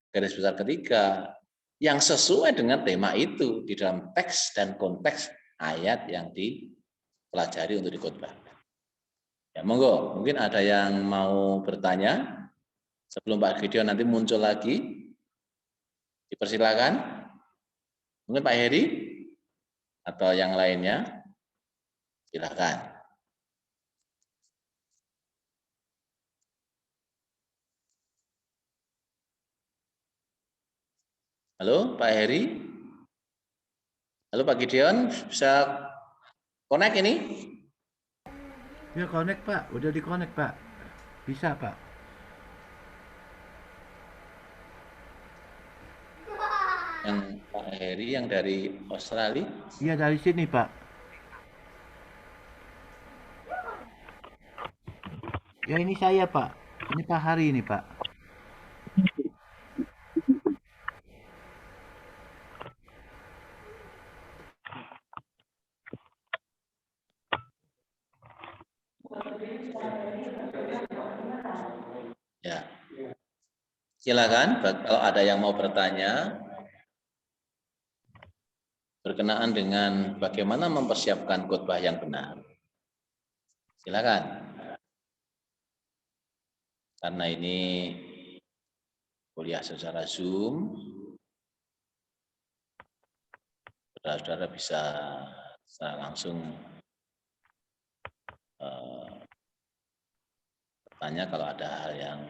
garis besar ketiga, yang sesuai dengan tema itu di dalam teks dan konteks ayat yang dipelajari untuk dikhotbahkan. Ya, monggo, mungkin ada yang mau bertanya sebelum Pak Gideon nanti muncul lagi. Dipersilakan. Mungkin Pak Heri atau yang lainnya, silakan. Halo Pak Heri, halo Pak Gideon, bisa connect ini? Ya connect Pak, udah di connect Pak. Bisa Pak. Yang Pak Heri yang dari Australia? Iya dari sini Pak. Ya ini saya Pak. Ini Pak Hari ini Pak. Ya. Silakan kalau ada yang mau bertanya berkenaan dengan bagaimana mempersiapkan khotbah yang benar. Silakan. Karena ini kuliah secara Zoom, saudara-saudara bisa secara langsung bertanya kalau ada hal yang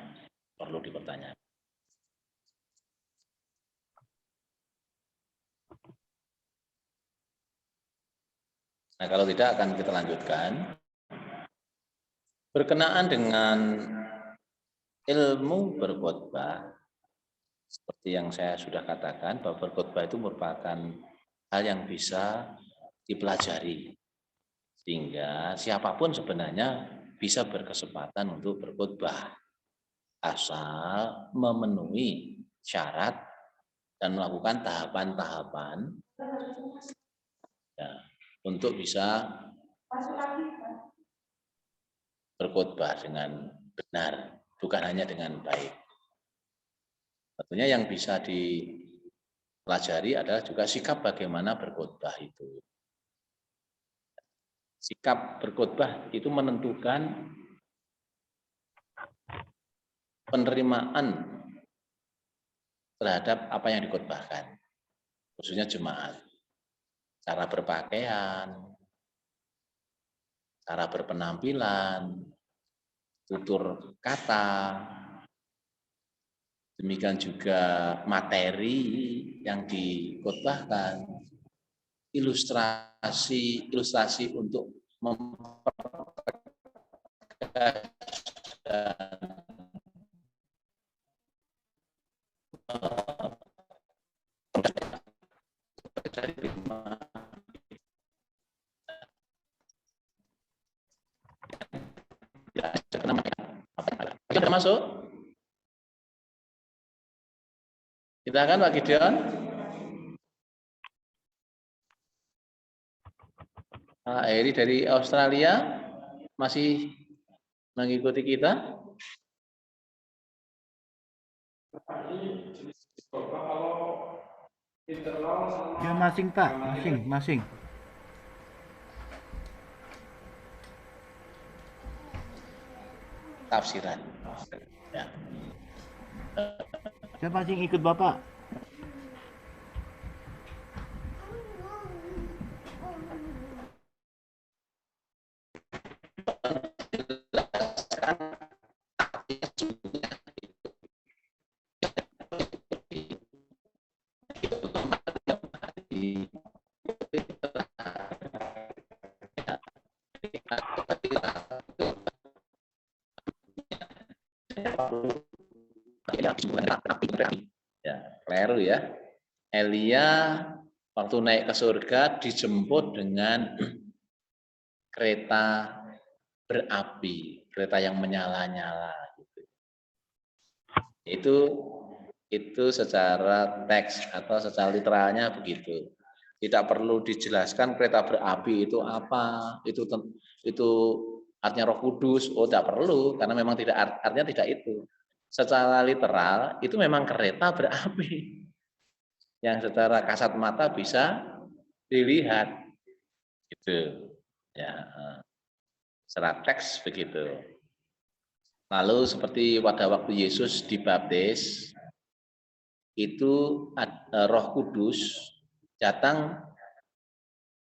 perlu dipertanyakan. Nah, kalau tidak akan kita lanjutkan. Berkenaan dengan ilmu berkhotbah, seperti yang saya sudah katakan, bahwa berkhotbah itu merupakan hal yang bisa dipelajari. Sehingga siapapun sebenarnya bisa berkesempatan untuk berkhotbah asal memenuhi syarat dan melakukan tahapan-tahapan ya, untuk bisa berkhotbah dengan benar, bukan hanya dengan baik. Tentunya yang bisa dipelajari adalah juga sikap bagaimana berkhotbah itu. Sikap berkhotbah itu menentukan penerimaan terhadap apa yang dikhotbahkan, khususnya jemaat. Cara berpakaian, cara berpenampilan, tutur kata, demikian juga materi yang dikhotbahkan, ilustrasi untuk Kita masuk. Kita akan Pak Gideon. Pak Heri dari Australia masih mengikuti kita. Ya masing Pak, masing. Tafsiran. Ya. Saya masing ikut Bapak. Ya, keliru ya. Elia waktu naik ke surga dijemput dengan kereta berapi, kereta yang menyala-nyala gitu. Itu secara teks atau secara literalnya begitu. Tidak perlu dijelaskan kereta berapi itu apa, itu artinya Roh Kudus. Oh, tidak perlu karena memang tidak artinya tidak itu. Secara literal itu memang kereta berapi yang secara kasat mata bisa dilihat gitu ya, secara teks begitu. Lalu seperti pada waktu Yesus dibaptis itu Roh Kudus datang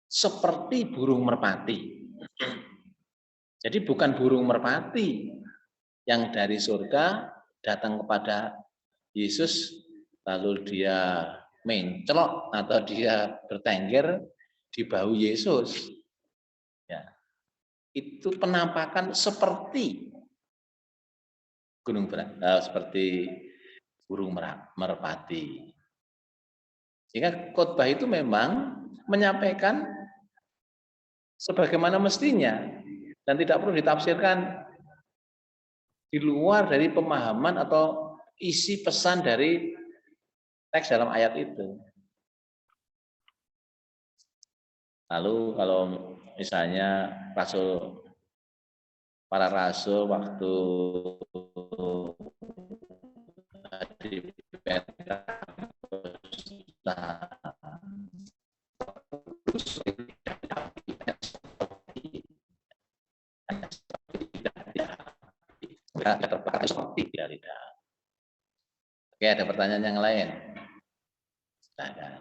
seperti burung merpati. Jadi bukan burung merpati yang dari surga datang kepada Yesus lalu dia menclok atau dia bertengger di bahu Yesus. Ya. Itu penampakan seperti gunung seperti burung merpati. Sehingga khotbah itu memang menyampaikan sebagaimana mestinya dan tidak perlu ditafsirkan di luar dari pemahaman atau isi pesan dari teks dalam ayat itu. Lalu kalau misalnya para rasul waktu di tidak. Oke, ada pertanyaan yang lain? Silakan.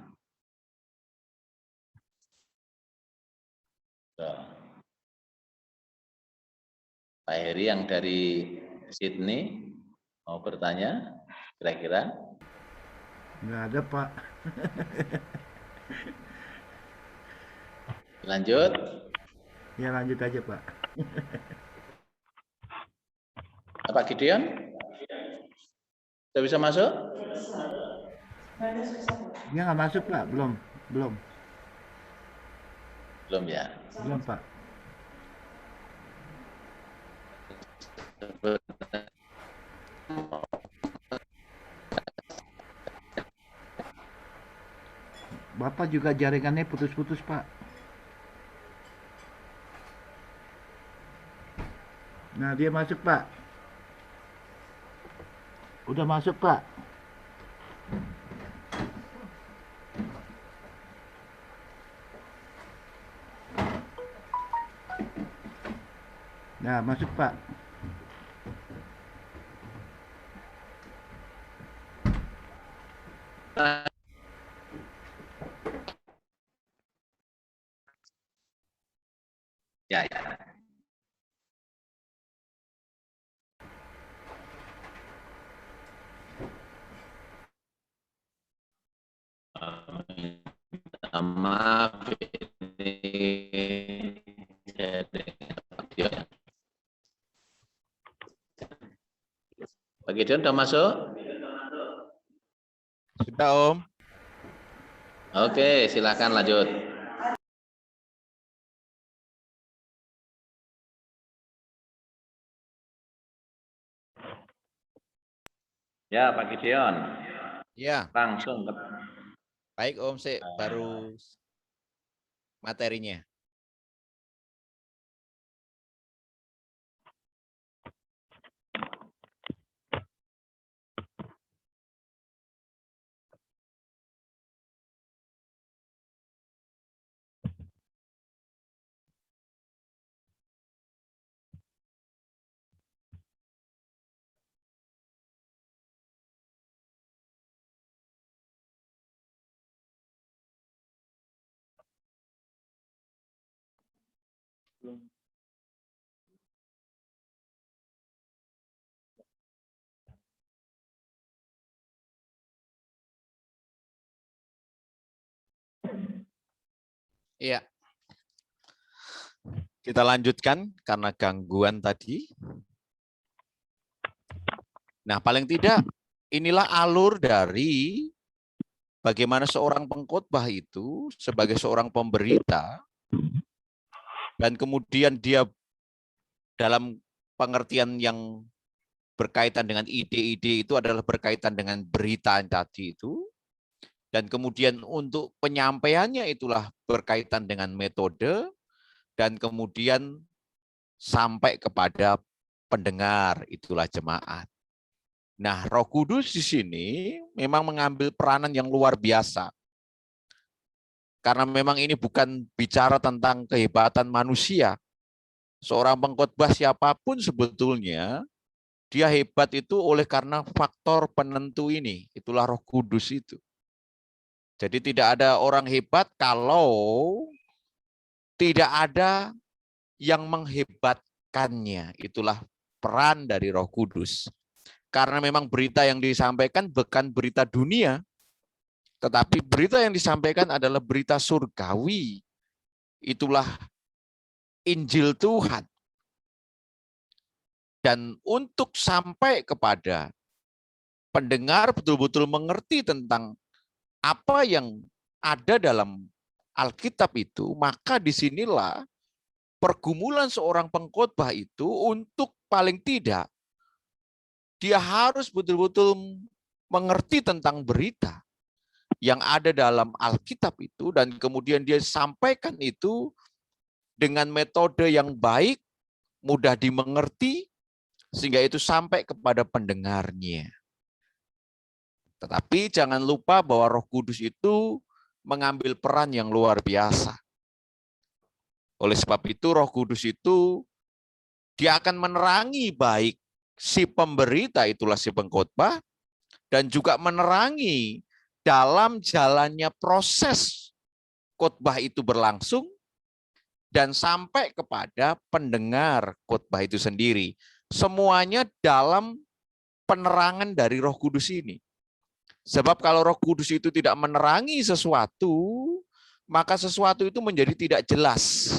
Pak Heri yang dari Sydney mau bertanya kira-kira? Nggak ada Pak. Lanjut? Ya lanjut aja Pak. Pak Gideon? Sudah bisa masuk? Ya nggak masuk Pak, belum. Belum ya? Belum, Pak. Bapak juga jaringannya putus-putus, Pak. Nah, dia masuk, Pak. Udah masuk, Pak. Nah, masuk, Pak. Ya, ya. Maaf ini Pak Gideon udah masuk? Sudah, Om. Oke, silakan lanjut. Ya, Pak Gideon. Ya, Langsung. baik Om, baru materinya. Iya. Kita lanjutkan karena gangguan tadi. Nah, paling tidak inilah alur dari bagaimana seorang pengkhotbah itu sebagai seorang pemberita dan kemudian dia dalam pengertian yang berkaitan dengan ide-ide itu adalah berkaitan dengan berita tadi itu. Dan kemudian untuk penyampaiannya itulah berkaitan dengan metode dan kemudian sampai kepada pendengar, itulah jemaat. Nah, Roh Kudus di sini memang mengambil peranan yang luar biasa. Karena memang ini bukan bicara tentang kehebatan manusia. Seorang pengkhotbah siapapun sebetulnya, dia hebat itu oleh karena faktor penentu ini. Itulah Roh Kudus itu. Jadi tidak ada orang hebat kalau tidak ada yang menghebatkannya. Itulah peran dari Roh Kudus. Karena memang berita yang disampaikan bukan berita dunia, tetapi berita yang disampaikan adalah berita surgawi. Itulah Injil Tuhan. Dan untuk sampai kepada pendengar betul-betul mengerti tentang apa yang ada dalam Alkitab itu, maka disinilah pergumulan seorang pengkhotbah itu untuk paling tidak dia harus betul-betul mengerti tentang berita yang ada dalam Alkitab itu dan kemudian dia sampaikan itu dengan metode yang baik, mudah dimengerti, sehingga itu sampai kepada pendengarnya. Tetapi jangan lupa bahwa Roh Kudus itu mengambil peran yang luar biasa. Oleh sebab itu Roh Kudus itu dia akan menerangi baik si pemberita, itulah si pengkhotbah, dan juga menerangi dalam jalannya proses khotbah itu berlangsung dan sampai kepada pendengar khotbah itu sendiri. Semuanya dalam penerangan dari Roh Kudus ini. Sebab kalau Roh Kudus itu tidak menerangi sesuatu, maka sesuatu itu menjadi tidak jelas.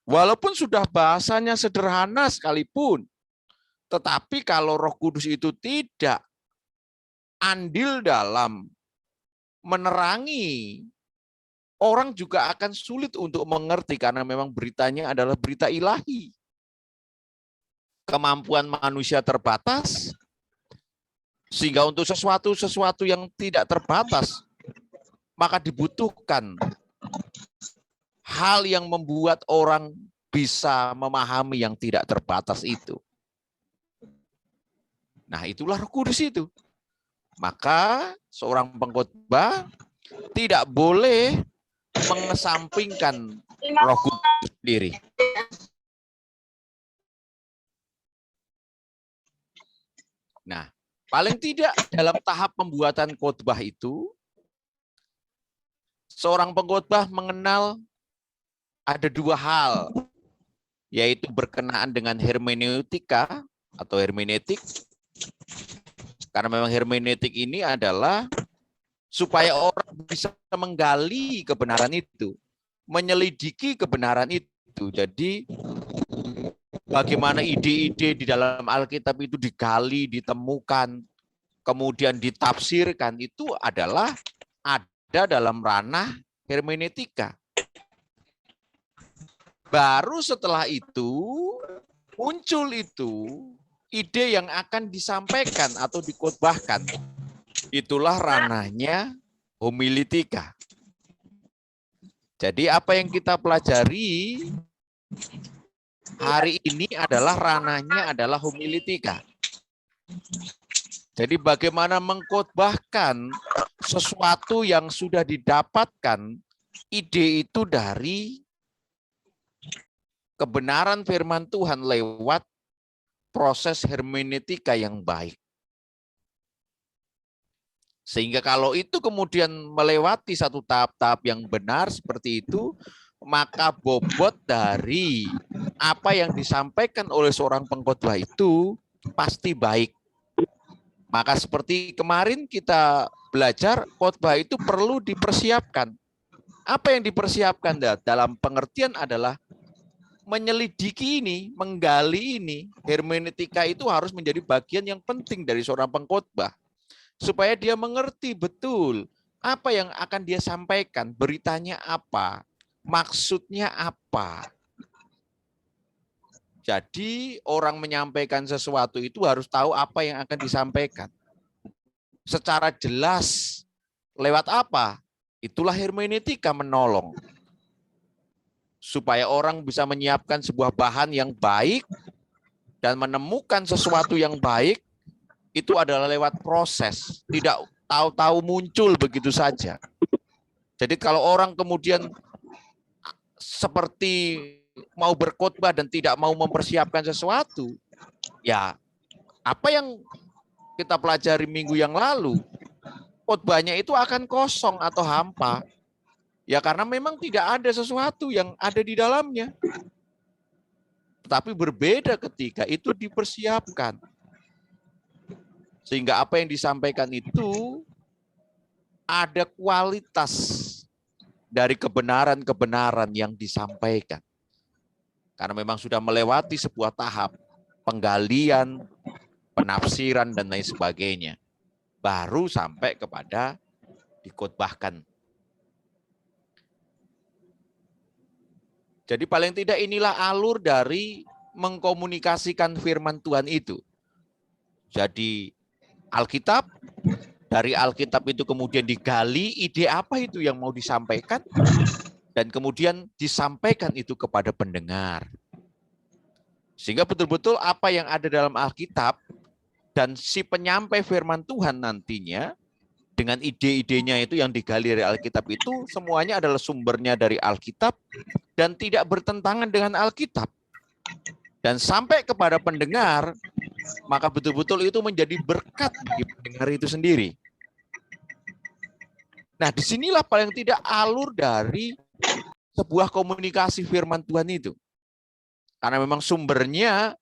Walaupun sudah bahasanya sederhana sekalipun, tetapi kalau Roh Kudus itu tidak andil dalam menerangi orang juga akan sulit untuk mengerti karena memang beritanya adalah berita ilahi. Kemampuan manusia terbatas, sehingga untuk sesuatu yang tidak terbatas, maka dibutuhkan hal yang membuat orang bisa memahami yang tidak terbatas itu. Nah, itulah Roh Kudus itu. Maka seorang pengkhotbah tidak boleh mengesampingkan Roh Kudus sendiri. Nah, paling tidak dalam tahap pembuatan khotbah itu, seorang pengkhotbah mengenal ada dua hal, yaitu berkenaan dengan hermeneutika atau hermeneutik. Karena memang hermeneutik ini adalah supaya orang bisa menggali kebenaran itu, menyelidiki kebenaran itu. Jadi bagaimana ide-ide di dalam Alkitab itu digali, ditemukan, kemudian ditafsirkan, itu adalah ada dalam ranah hermeneutika. Baru setelah itu muncul ide yang akan disampaikan atau dikhotbahkan. Itulah ranahnya homiletika. Jadi apa yang kita pelajari hari ini adalah ranahnya adalah homiletika. Jadi bagaimana mengkhotbahkan sesuatu yang sudah didapatkan ide itu dari kebenaran firman Tuhan lewat proses hermeneutika yang baik. Sehingga kalau itu kemudian melewati satu tahap-tahap yang benar seperti itu, maka bobot dari apa yang disampaikan oleh seorang pengkhotbah itu pasti baik. Maka seperti kemarin kita belajar, khotbah itu perlu dipersiapkan. Apa yang dipersiapkan dalam pengertian adalah menyelidiki ini, menggali ini. Hermeneutika itu harus menjadi bagian yang penting dari seorang pengkhotbah. Supaya dia mengerti betul apa yang akan dia sampaikan, beritanya apa, maksudnya apa. Jadi orang menyampaikan sesuatu itu harus tahu apa yang akan disampaikan. Secara jelas, lewat apa? Itulah hermeneutika menolong. Supaya orang bisa menyiapkan sebuah bahan yang baik dan menemukan sesuatu yang baik, itu adalah lewat proses. Tidak tahu-tahu muncul begitu saja. Jadi kalau orang kemudian seperti mau berkhotbah dan tidak mau mempersiapkan sesuatu, ya apa yang kita pelajari minggu yang lalu, khotbahnya itu akan kosong atau hampa. Ya karena memang tidak ada sesuatu yang ada di dalamnya. Tetapi berbeda ketika itu dipersiapkan. Sehingga apa yang disampaikan itu ada kualitas dari kebenaran-kebenaran yang disampaikan. Karena memang sudah melewati sebuah tahap penggalian, penafsiran, dan lain sebagainya. Baru sampai kepada dikhotbahkan. Jadi paling tidak inilah alur dari mengkomunikasikan firman Tuhan itu. Jadi Alkitab, dari Alkitab itu kemudian digali ide apa itu yang mau disampaikan, dan kemudian disampaikan itu kepada pendengar. Sehingga betul-betul apa yang ada dalam Alkitab dan si penyampai firman Tuhan nantinya, dengan ide-idenya itu yang digali dari Alkitab itu, semuanya adalah sumbernya dari Alkitab dan tidak bertentangan dengan Alkitab. Dan sampai kepada pendengar, maka betul-betul itu menjadi berkat bagi pendengar itu sendiri. Nah, disinilah paling tidak alur dari sebuah komunikasi firman Tuhan itu. Karena memang sumbernya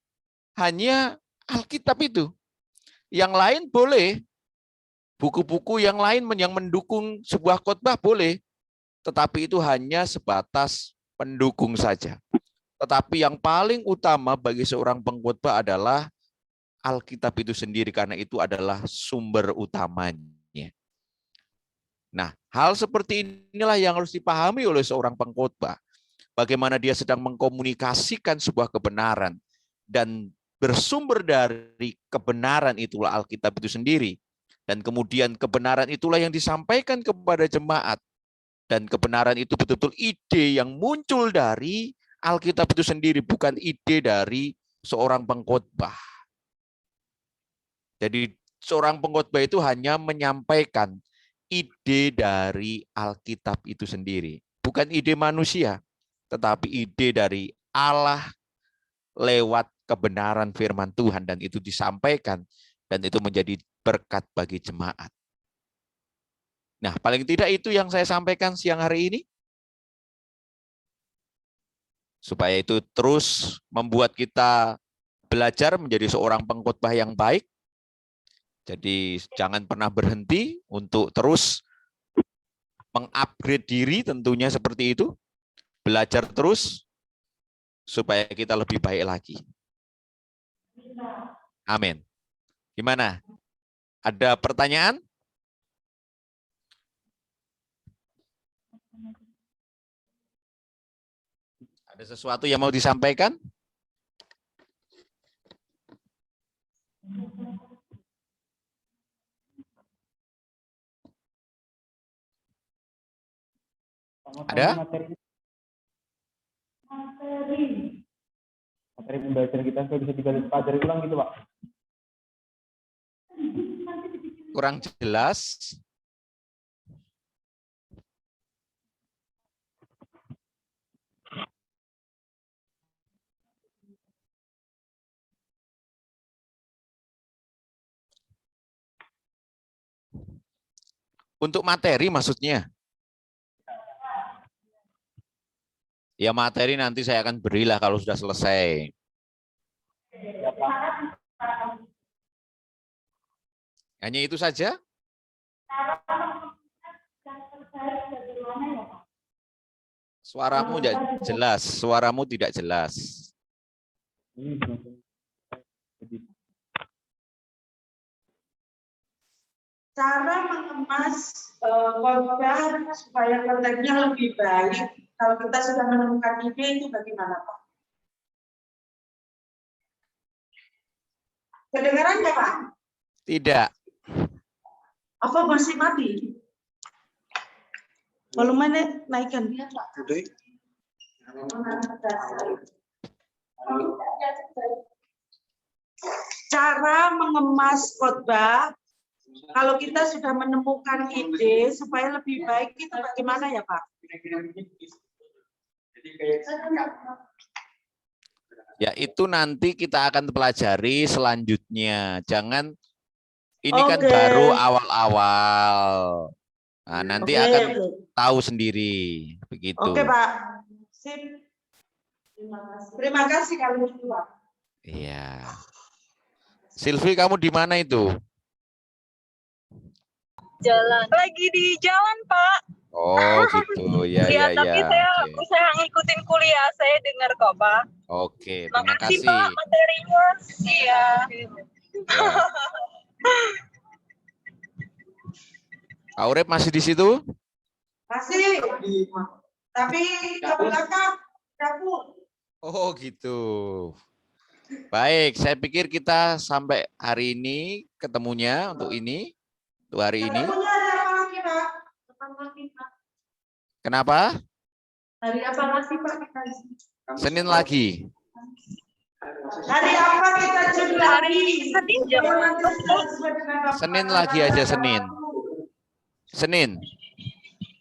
hanya Alkitab itu. Yang lain boleh, buku-buku yang lain yang mendukung sebuah khotbah boleh, tetapi itu hanya sebatas pendukung saja. Tetapi yang paling utama bagi seorang pengkhotbah adalah Alkitab itu sendiri, karena itu adalah sumber utamanya. Nah, hal seperti inilah yang harus dipahami oleh seorang pengkhotbah. Bagaimana dia sedang mengkomunikasikan sebuah kebenaran dan bersumber dari kebenaran itulah Alkitab itu sendiri. Dan kemudian kebenaran itulah yang disampaikan kepada jemaat. Dan kebenaran itu betul-betul ide yang muncul dari Alkitab itu sendiri, bukan ide dari seorang pengkhotbah. Jadi seorang pengkhotbah itu hanya menyampaikan ide dari Alkitab itu sendiri. Bukan ide manusia, tetapi ide dari Allah lewat kebenaran firman Tuhan. Dan itu disampaikan, dan itu menjadi berkat bagi jemaat. Nah, paling tidak itu yang saya sampaikan siang hari ini. Supaya itu terus membuat kita belajar menjadi seorang pengkhotbah yang baik. Jadi jangan pernah berhenti untuk terus mengupgrade diri, tentunya seperti itu. Belajar terus supaya kita lebih baik lagi. Amin. Gimana? Ada pertanyaan? Ada sesuatu yang mau disampaikan? Ada? Materi pembelajaran kita supaya bisa dipelajari ulang gitu, Pak. Kurang jelas. Untuk materi maksudnya? Ya materi nanti saya akan berilah kalau sudah selesai. Hanya itu saja? Suaramu tidak jelas, suaramu tidak jelas. Cara mengemas khotbah supaya kontennya lebih baik kalau kita sudah menemukan ide itu bagaimana, Pak? Kedengaran ya, Pak? Tidak. Apa masih mati? Volumenya naikkan. Cara mengemas khotbah kalau kita sudah menemukan ide supaya lebih baik itu bagaimana ya, Pak? Ya itu nanti kita akan pelajari selanjutnya. Jangan, ini kan baru awal-awal. Nah, nanti akan tahu sendiri. Begitu. Oke, Pak. Sip. Terima kasih kalau gitu, Pak. Iya. Silvi, kamu di mana itu? Jalan. Lagi di jalan, Pak. Oh, gitu. Ya, ya, ya, tapi ya. saya ngikutin kuliah, saya dengar kok, Pak. Oke, terima Makasih, kasih. Pak, materinya. Iya. Ya. Kak Urip masih di situ? Masih. Tapi ke belakang dapur. Oh, gitu. Baik, saya pikir kita sampai hari ini ketemunya untuk ini, untuk hari ini. Ketemunya hari apa lagi, Pak? Kapan lagi, Pak? Kenapa? Hari apa lagi, Pak? Senin lagi. Hari apa kita jumpa? Hari Senin jam Senin lagi aja, Senin. Senin.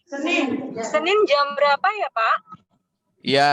Senin. Senin jam berapa ya, Pak? Ya,